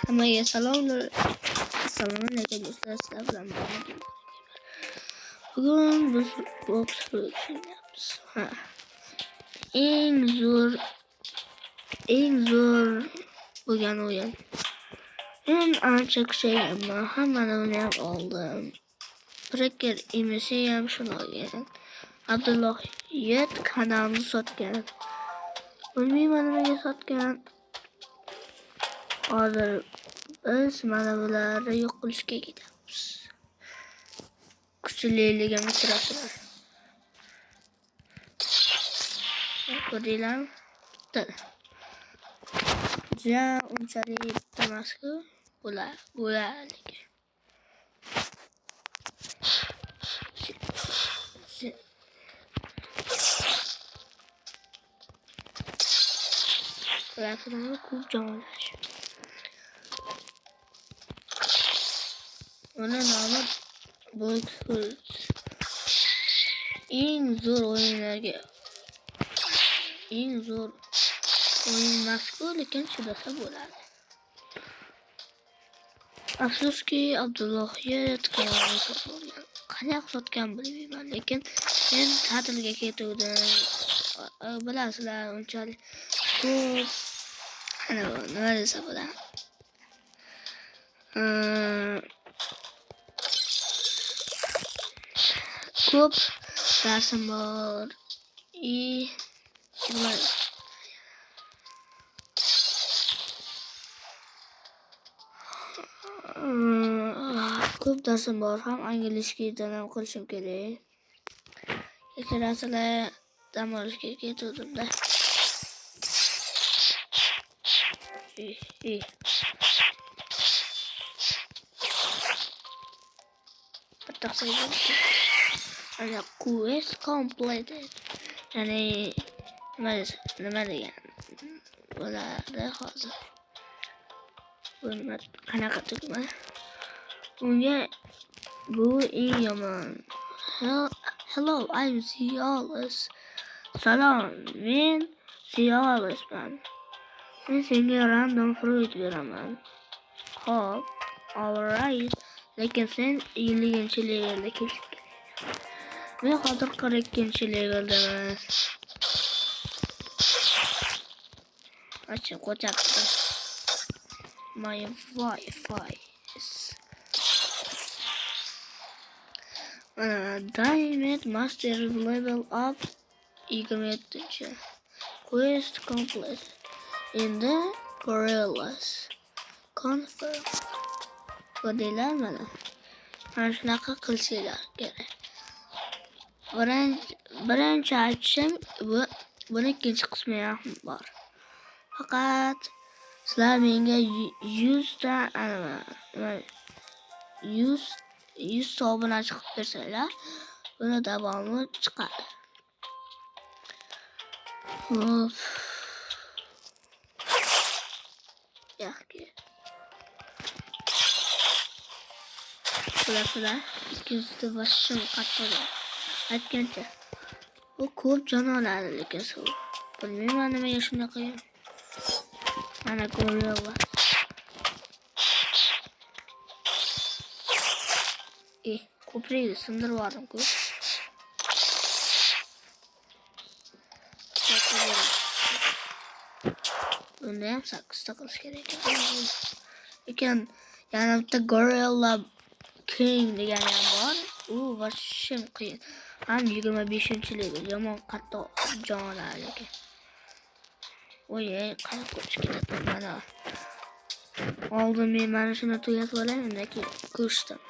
Hammaga assalomu alaykum do'stlar, sizlar bilan bugun biz boks o'ynayapmiz. Eng zo'r bo'lgan o'yin. Men ancha kuchayganman, hammani o'ynab oldim. Breaker emisi ham shuni olgan. Abdullohiyat kanalni sotgan. Bilmayman nimaga sotgan. Hozir biz mana bularni yo'q qilishga ketamiz. Kuchliligimni ko'rasizlar. Ko'ringlar. Ja unchalik bitta emas-ku. Bularniki. Bularni ko'p jonlash. Ona nomi boks. Eng zo'r o'yinlarga. Eng zo'r o'yin emas-ku, lekin chidasa bo'ladi. Afsuski Abdullohiyat kanalini sotib olgan. Qanday sotgan bilmayman, lekin men ta'tilga ketuvdim. Bilasizlar, unchalik ko'p nima desa bo'ladi. Ko'p darsim bor. Ko'p darsim bor, ham angliyskidan ham qilishim kerak. Kechirasizlar, dam olishga ketuvdim-da. Ana quest completed. Ya'ni nima degan bo'ladi hozir. Qanaqa tugma? Unga bu eng yomon. Hello, I'm Zialis. Salom, men Zialisman. Men senga random fruit beraman. Hop, alright. Lekin sen 50-levelda kelib. Men hozir 42-leveldaman. Açın kocaktı. My Wi-Fi is Diamond Master level up. Играйте. Quest complete. In the Gorillas. Confirm. Gorillar mana. Mana shunaqa qilsanglar kerak. Birinchi aytishim, buni ikkinchi qismi ham bor. Faqat sizlar menga 100 ta 100 obunachi qilib bersanglar, buni davomi chiqadi. Yaxshi. Bular ikkinchisi boshim qattiq. Aytgancha, bu ko'p jon oladi, lekin suv. Bilmayman nimaga shunday qilgan. Mana ko'ryapman. Ko'prikni sindirib yubordim-ku. Bunda ham 8 ta qilish kerak ekan. Lekin yana bitta Gorilla King degan ham bor. U vashim qiyin. Ham 25-level yomon qattiq jon oladi lekin. Oy, qanday ko'rish kerak mana. Oldin men mana shuni tugatib olaman, undan keyin ko'rishdim.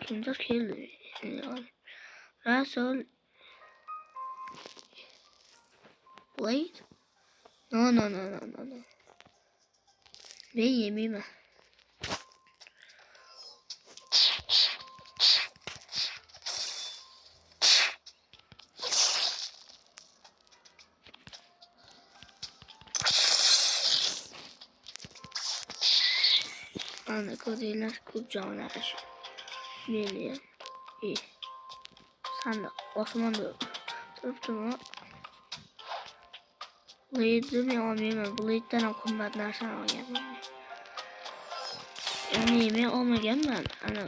Kimdir keldi. Rasul Blade? No. Ben yemeyeyim. Ana ko'ringlar, ko'p jonlar. Million. Hani Osman'da turibdi mu? Blade olmayman. Blade'dan ham qimmat narsani olganman. Ya'ni men olmaganman. Ana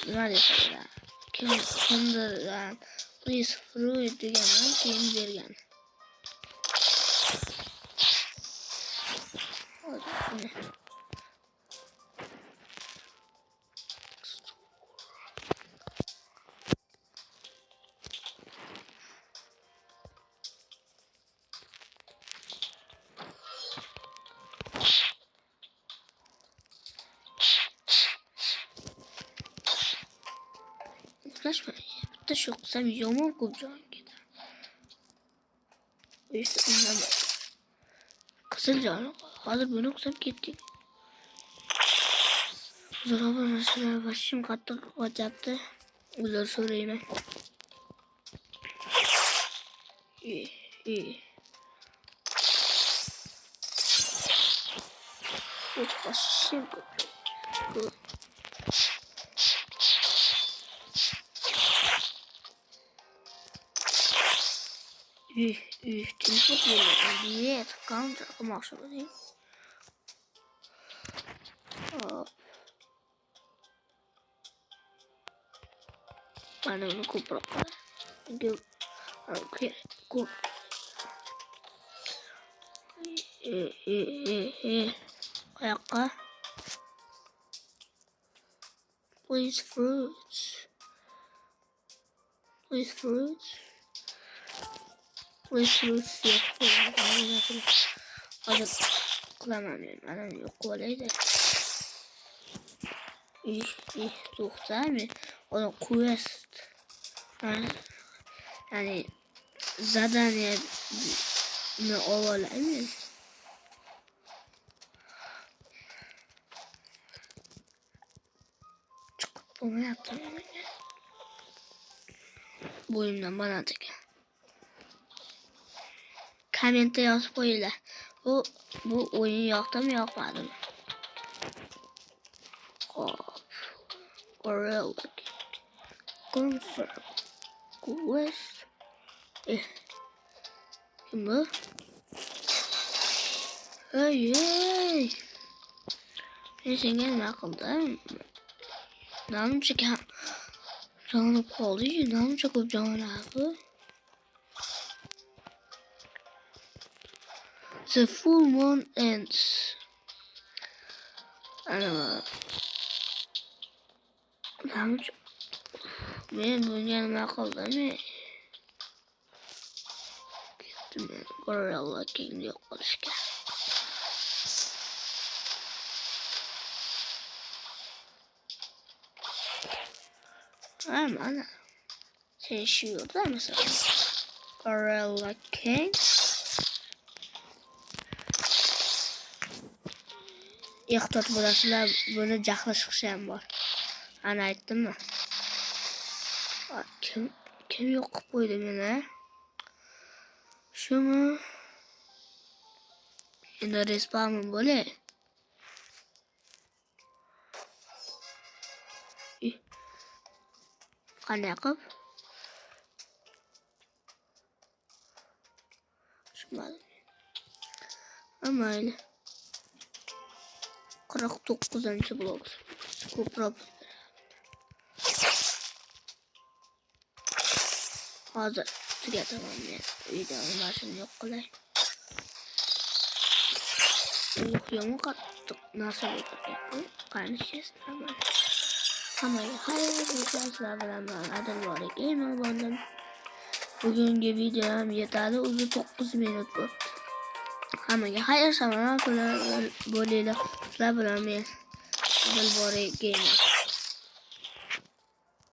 nima deyaptilar? Kimdir please fruit deganman, keyin bergan. Uğraşma. Bitta shu qilsam yomon ko'p jon ketadi. İşte ondan bak. Qizil joni. Hozir buni qilsam ketdik. Uzr obunachilar, boshim qattiq qo'yapti. Uzr so'rayman. Boshim ko'p. Telefon geliyor. Niye? Kanka kumaşı bulayım. Bana bunu kuprak. Okay, cool. Ayakka. Please fruits. Please fruits. Fruits yok. Hadi kullanamıyorum. Adam yok öyleydi. Tuğda mı? O da quest. Yani zadanie mi ovalayım? Bunu yaptım. Boyumdan bana tek. Komente yazıp koyuyorlar. Bu oyun yoktı mı yokmadı mı? Gorilla Confirm Quest. Kim bu? Hey. Neyse gelme akılda. Namı çeken canı kaldı. Namı çekip canı abi. The full moon ends. Ana. Namı ben bunu yanıma kaldı mı? Gittim ben. Gorilla King yok başka. Ana. Sen şu yolda mısın? Gorilla King. Ehtiyot bo'lasizlar, buni jahli chiqishi ham bor. Ana aytdimmi? Kim yo'q qilib qo'ydi meni? Shumi? Endi respawn bo'lay. Qanday qilib? Tushunmadim. Mayli. 49. blok. Ko'proq. Hozir tugataman men. Videoni mashina yo'q qilay. Yomon qattiq narsa bo'ldi. Qanishasiz. Hammaga xayr, sizlar bilan Adilbori Gamer bo'ldim. Bugungi videom yetadi, o'zi 9 minut bo'ldi. Hammaga xayr, salomat bo'linglar. Sizlar bilan men Adilbori Gamer.